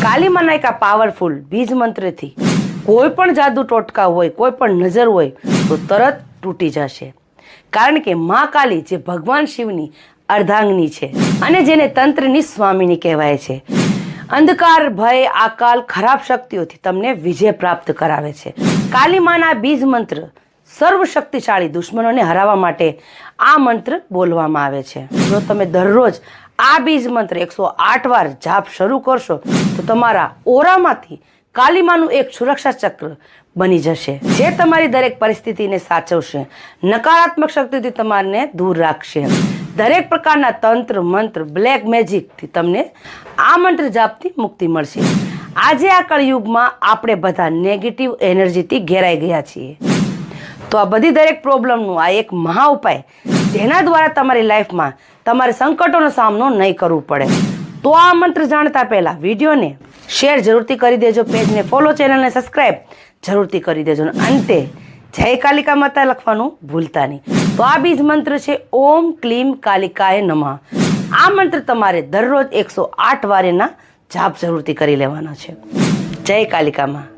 કાલીમાના એક આ પાવરફુલ બીજ મંત્રથી કોઈ પણ જાદુ ટોટકા હોય, કોઈ પણ નજર હોય તો તરત તૂટી જશે. કારણ કે મા કાલી જે ભગવાન શિવની અર્ધાંગની છે અને જેને તંત્રની સ્વામીની કહેવાય છે. અંધકાર, ભય, આકાલ, ખરાબ શક્તિઓથી તમને વિજય પ્રાપ્ત કરાવે છે. કાલીમાના બીજ મંત્ર સર્વશક્તિશાળી દુશ્મનોને હરાવવા માટે આ મંત્ર બોલવામાં આવે છે. જો તમે દરરોજ આ બીજ મંત્ર 108 વાર જાપ શરૂ કરશો તો તમારા ઓરામાંથી કાલીમાનું એક સુરક્ષા ચક્ર બની જશે, જે તમારી દરેક પરિસ્થિતિને સાચવશે, નકારાત્મક શક્તિથી તમારને દૂર રાખશે. દરેક પ્રકારના તંત્ર, મંત્ર, બ્લેક મેજિકથી તમને આ મંત્ર જાપથી મુક્તિ મળશે. આજે આ કળિયુગમાં આપણે બધા નેગેટિવ એનર્જીથી ઘેરાઈ ગયા છીએ. તો આ બધી દરેક પ્રોબ્લેમનું આ એક મહા ઉપાય, જેના દ્વારા તમારી લાઈફમાં તમારે સંકટોનો સામનો નહીં કરવો પડે. તો આ મંત્ર જાણતા પહેલા વિડીયોને શેર જરૂરથી કરી દેજો, પેજને ફોલો, ચેનલને સબસ્ક્રાઈબ જરૂરથી કરી દેજો. અંતે જય કાલિકા માતા લખવાનું ભૂલતા નહીં. તો આ બીજ મંત્ર છે ઓમ ક્લીમ કાલિકાય નમઃ. આ મંત્ર તમારે દરરોજ 108 વાર એના જાપ જરૂરથી કરી લેવાના છે. જય કાલિકા માં.